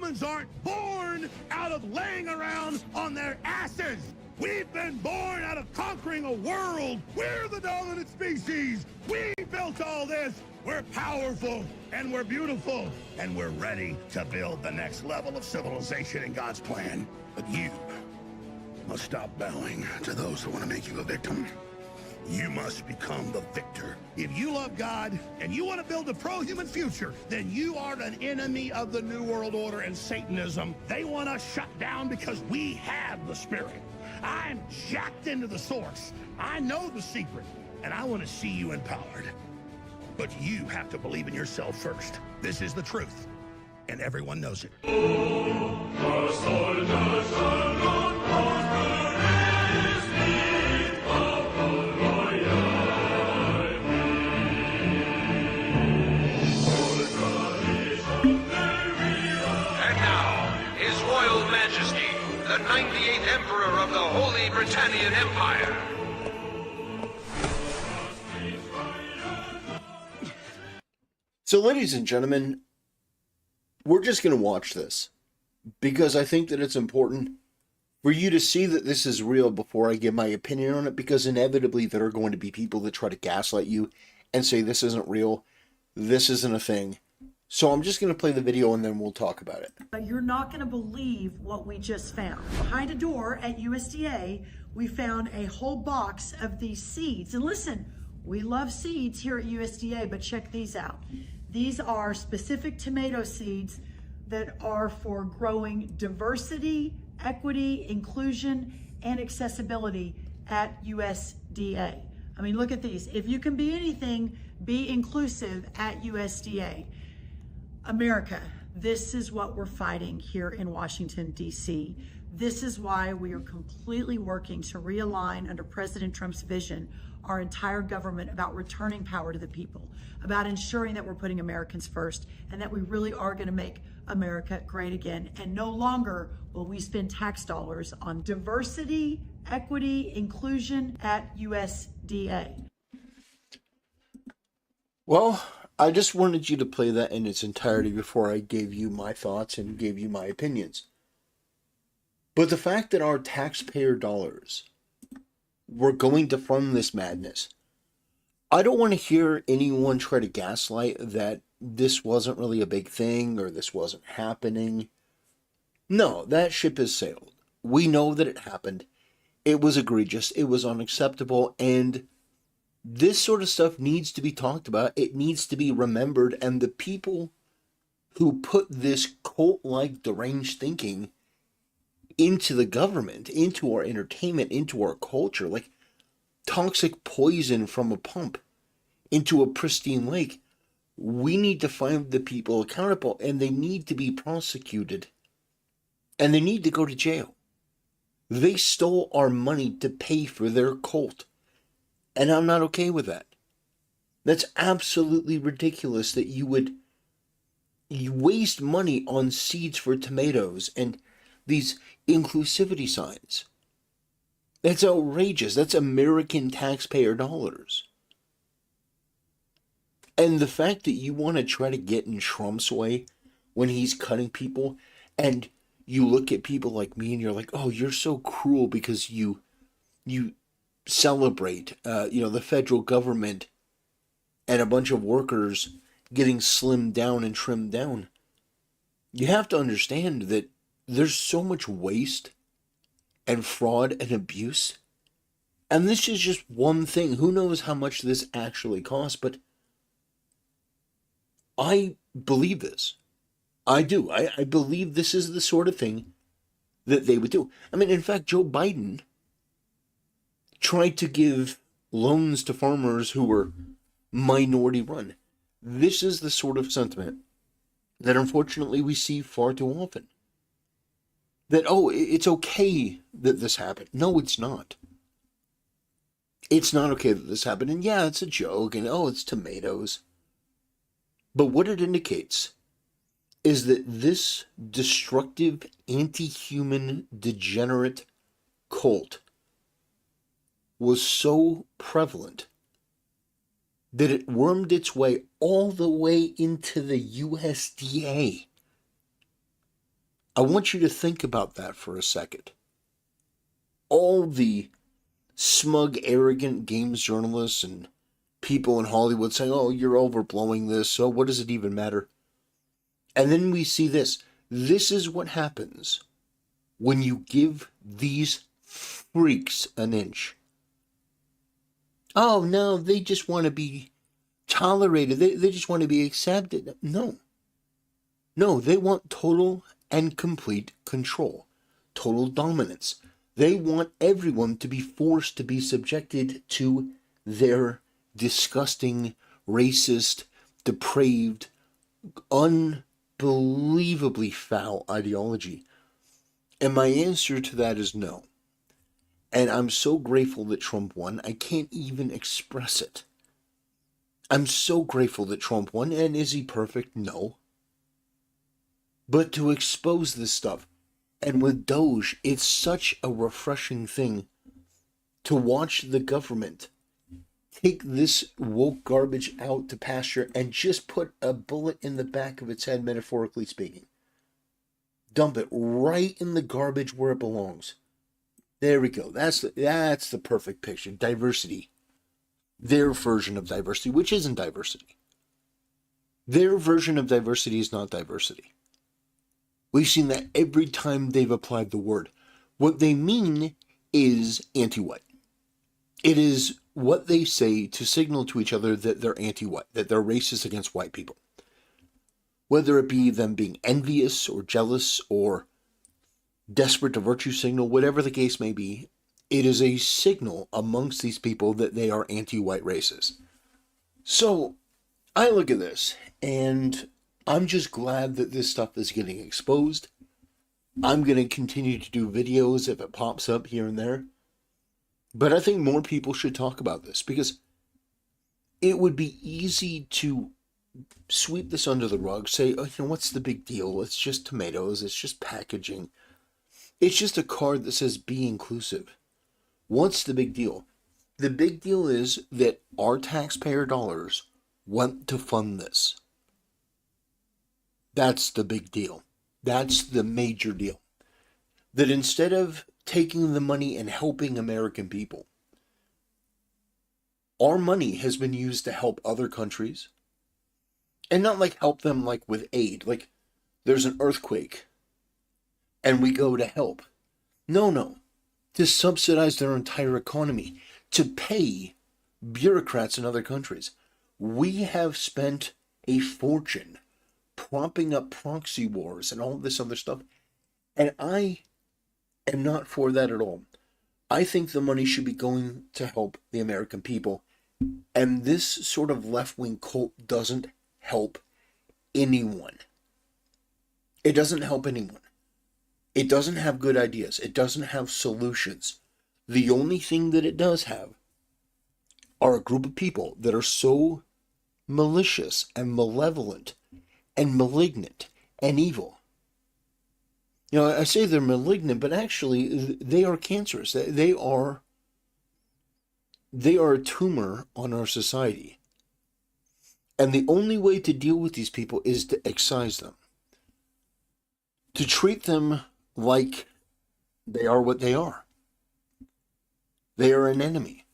Humans aren't born out of laying around on their asses. We've been born out of conquering a world. We're the dominant species. We built all this. We're powerful, and we're beautiful, and we're ready to build the next level of civilization in God's plan. But you must stop bowing to those who want to make you a victim. You must become the victor. If you love God and you want to build a pro-human future, then you are an enemy of the New World Order and Satanism. They want us shut down because we have the Spirit. I'm jacked into the source. I know the secret, and I want to see you empowered. But you have to believe in yourself first. This is the truth, and everyone knows it. The 98th Emperor of the Holy Britannian Empire. So, ladies and gentlemen, we're just going to watch this because I think that it's important for you to see that this is real before I give my opinion on it, because inevitably there are going to be people that try to gaslight you and say this isn't real, this isn't a thing. So I'm just going to play the video and then we'll talk about it. You're not going to believe what we just found. Behind a door at USDA, we found a whole box of these seeds. And listen, we love seeds here at USDA, but check these out. These are specific tomato seeds that are for growing diversity, equity, inclusion, and accessibility at USDA. I mean, look at these. If you can be anything, be inclusive at USDA. America, this is what we're fighting here in Washington, D.C. This is why we are completely working to realign under President Trump's vision our entire government about returning power to the people, about ensuring that we're putting Americans first, and that we really are going to make America great again. And no longer will we spend tax dollars on diversity, equity, inclusion at USDA. Well, I just wanted you to play that in its entirety before I gave you my thoughts and gave you my opinions. But the fact that our taxpayer dollars were going to fund this madness, I don't want to hear anyone try to gaslight that this wasn't really a big thing or this wasn't happening. No, that ship has sailed. We know that it happened. It was egregious. It was unacceptable, and this sort of stuff needs to be talked about. It needs to be remembered. And the people who put this cult-like deranged thinking into the government, into our entertainment, into our culture, like toxic poison from a pump into a pristine lake, we need to find the people accountable, and they need to be prosecuted, and they need to go to jail. They stole our money to pay for their cult. And I'm not okay with that. That's absolutely ridiculous that you waste money on seeds for tomatoes and these inclusivity signs. That's outrageous. That's American taxpayer dollars. And the fact that you want to try to get in Trump's way when he's cutting people, and you look at people like me and you're like, oh, you're so cruel because you celebrate, the federal government and a bunch of workers getting slimmed down and trimmed down. You have to understand that there's so much waste and fraud and abuse. And this is just one thing. Who knows how much this actually costs, but I believe this. I do. I believe this is the sort of thing that they would do. I mean, in fact, Joe Biden tried to give loans to farmers who were minority run. This is the sort of sentiment that unfortunately we see far too often. That, oh, it's okay that this happened. No, it's not. It's not okay that this happened. And yeah, it's a joke, and oh, it's tomatoes. But what it indicates is that this destructive, anti-human, degenerate cult was so prevalent that it wormed its way all the way into the USDA. I want you to think about that for a second. All the smug, arrogant games journalists and people in Hollywood saying, oh, you're overblowing this, so what does it even matter? And then we see this. This is what happens when you give these freaks an inch. Oh, no, they just want to be tolerated. They just want to be accepted. No. No, they want total and complete control. Total dominance. They want everyone to be forced to be subjected to their disgusting, racist, depraved, unbelievably foul ideology. And my answer to that is no. And I'm so grateful that Trump won, I can't even express it. I'm so grateful that Trump won, and is he perfect? No. But to expose this stuff, and with Doge, it's such a refreshing thing to watch the government take this woke garbage out to pasture and just put a bullet in the back of its head, metaphorically speaking. Dump it right in the garbage where it belongs. There we go. That's the perfect picture. Diversity. Their version of diversity, which isn't diversity. Their version of diversity is not diversity. We've seen that every time they've applied the word. What they mean is anti-white. It is what they say to signal to each other that they're anti-white, that they're racist against white people. Whether it be them being envious or jealous or desperate to virtue signal, whatever the case may be, it is a signal amongst these people that they are anti-white racists. So, I look at this, and I'm just glad that this stuff is getting exposed. I'm going to continue to do videos if it pops up here and there. But I think more people should talk about this, because it would be easy to sweep this under the rug, say, oh, what's the big deal? It's just tomatoes, it's just packaging. It's just a card that says be inclusive. What's the big deal? The big deal is that our taxpayer dollars went to fund this. That's the big deal. That's the major deal. That instead of taking the money and helping American people, our money has been used to help other countries. And not like help them like with aid. Like there's an earthquake and we go to help. No. To subsidize their entire economy. To pay bureaucrats in other countries. We have spent a fortune propping up proxy wars and all this other stuff. And I am not for that at all. I think the money should be going to help the American people. And this sort of left-wing cult doesn't help anyone. It doesn't help anyone. It doesn't have good ideas. It doesn't have solutions. The only thing that it does have are a group of people that are so malicious and malevolent and malignant and evil. I say they're malignant, but actually they are cancerous. They are a tumor on our society. And the only way to deal with these people is to excise them. To treat them like they are what they are. They are an enemy.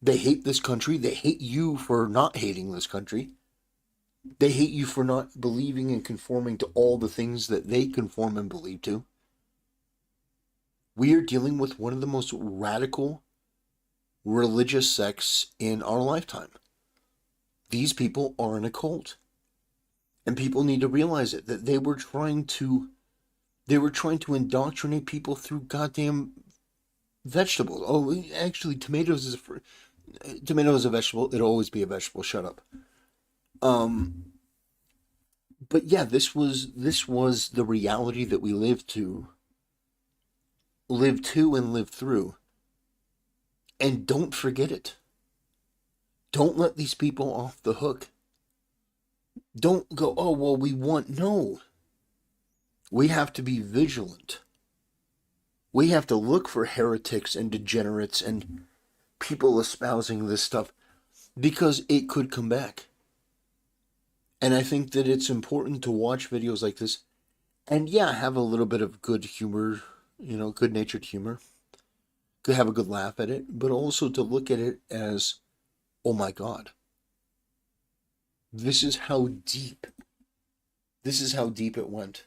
They hate this country. They hate you for not hating this country. They hate you for not believing and conforming to all the things that they conform and believe to. We are dealing with one of the most radical religious sects in our lifetime. These people are in a cult. And people need to realize it, that they were trying to indoctrinate people through goddamn vegetables. Oh, actually, tomato is a vegetable. It'll always be a vegetable. Shut up. But yeah, this was the reality that we live and live through. And don't forget it. Don't let these people off the hook. Don't go, oh, well, no. We have to be vigilant. We have to look for heretics and degenerates and people espousing this stuff because it could come back. And I think that it's important to watch videos like this And yeah, have a little bit of good humor, good natured humor. Could have a good laugh at it, but also to look at it as, oh my God, this is how deep, it went.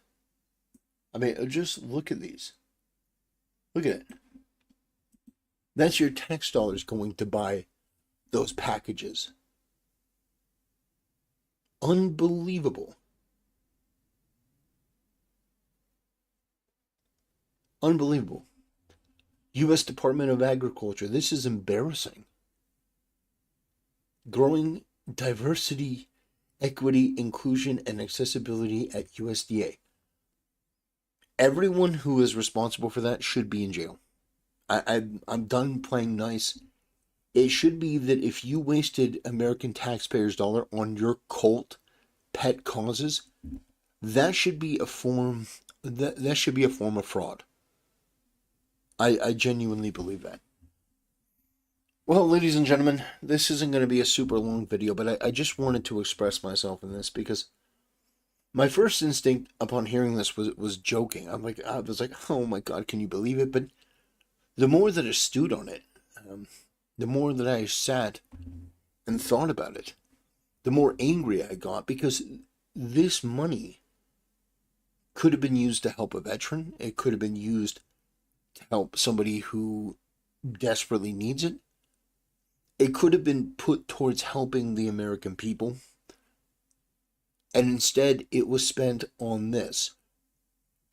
I mean, just look at these. Look at it. That's your tax dollars going to buy those packages. Unbelievable. Unbelievable. U.S. Department of Agriculture, this is embarrassing. Growing diversity, equity, inclusion, and accessibility at USDA. Everyone who is responsible for that should be in jail. I'm done playing nice. It should be that if you wasted American taxpayers' dollar on your cult pet causes, that should be a form of fraud. I genuinely believe that. Well, ladies and gentlemen, this isn't going to be a super long video, but I just wanted to express myself in this because my first instinct upon hearing this was joking. I was like, oh my God, can you believe it? But the more that I stewed on it, the more that I sat and thought about it, the more angry I got, because this money could have been used to help a veteran. It could have been used to help somebody who desperately needs it. It could have been put towards helping the American people. And instead, it was spent on this.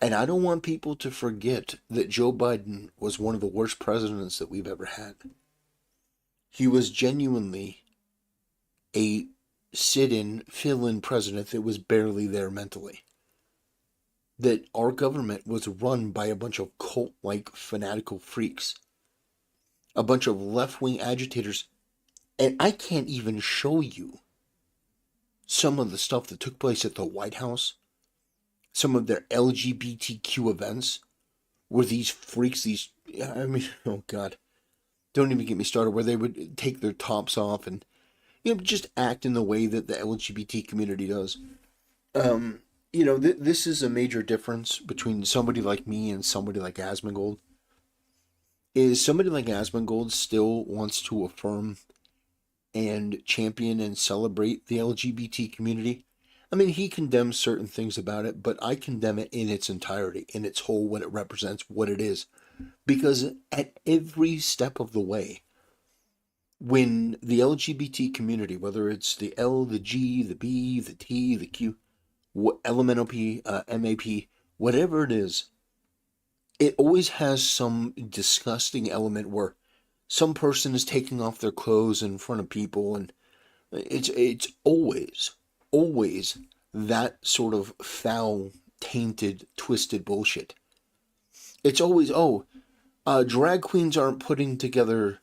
And I don't want people to forget that Joe Biden was one of the worst presidents that we've ever had. He was genuinely a sit-in, fill-in president that was barely there mentally. That our government was run by a bunch of cult-like fanatical freaks. A bunch of left-wing agitators. And I can't even show you some of the stuff that took place at the White House. Some of their LGBTQ events. Where these freaks, oh God. Don't even get me started. Where they would take their tops off and, just act in the way that the LGBT community does. This is a major difference between somebody like me and somebody like Asmongold. Is somebody like Asmongold still wants to affirm and champion and celebrate the LGBT community? I mean, he condemns certain things about it, but I condemn it in its entirety, in its whole, what it represents, what it is. Because at every step of the way, when the LGBT community, whether it's the L, the G, the B, the T, the Q, elemental P, MAP, whatever it is, it always has some disgusting element where some person is taking off their clothes in front of people, and it's always that sort of foul, tainted, twisted bullshit. It's always, drag queens aren't putting together,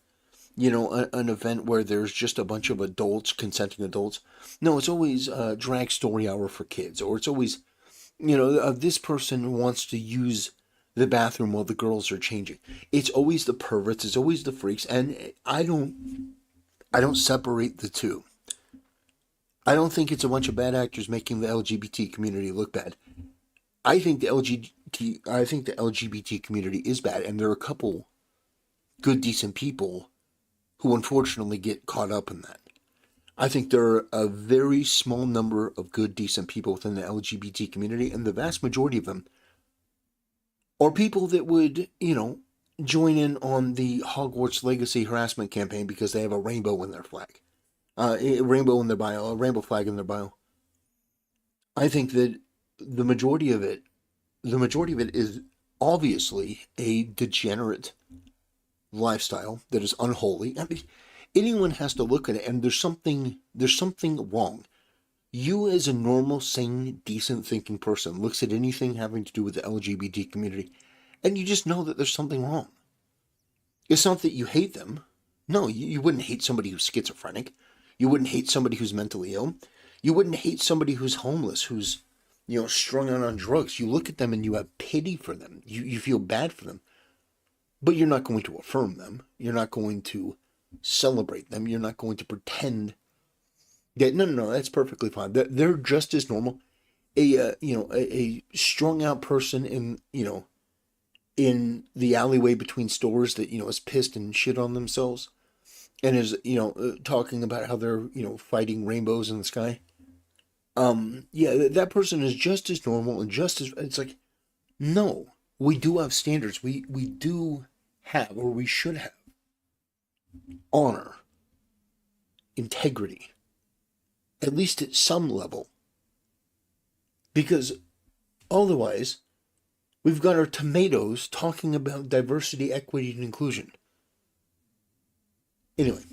an event where there's just a bunch of adults, consenting adults. No, it's always drag story hour for kids. Or it's always, this person wants to use the bathroom while the girls are changing. It's always the perverts. It's always the freaks. And I don't separate the two. I don't think it's a bunch of bad actors making the LGBT community look bad. I think the LGBT community is bad, and there are a couple good, decent people who unfortunately get caught up in that. I think there are a very small number of good, decent people within the LGBT community, and the vast majority of them are people that would, join in on the Hogwarts Legacy harassment campaign because they have a rainbow in their flag. A rainbow in their bio, a rainbow flag in their bio. I think that the majority of it is obviously a degenerate lifestyle that is unholy. I mean, anyone has to look at it, and there's something wrong. You, as a normal, sane, decent thinking person, looks at anything having to do with the LGBT community, and you just know that there's something wrong. It's not that you hate them. No, you wouldn't hate somebody who's schizophrenic. You wouldn't hate somebody who's mentally ill. You wouldn't hate somebody who's homeless, who's, strung out on drugs. You look at them and you have pity for them. You feel bad for them. But you're not going to affirm them. You're not going to celebrate them. You're not going to pretend that, no, that's perfectly fine. They're just as normal. a strung out person in the alleyway between stores that is pissed and shit on themselves and is talking about how they're fighting rainbows in the sky. That person is just as normal and just as, it's like, no, we do have standards. We do have, or we should have, honor, integrity, at least at some level. Because otherwise, we've got our tomatoes talking about diversity, equity, and inclusion. Anyway,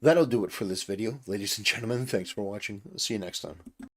that'll do it for this video. Ladies and gentlemen, thanks for watching. See you next time.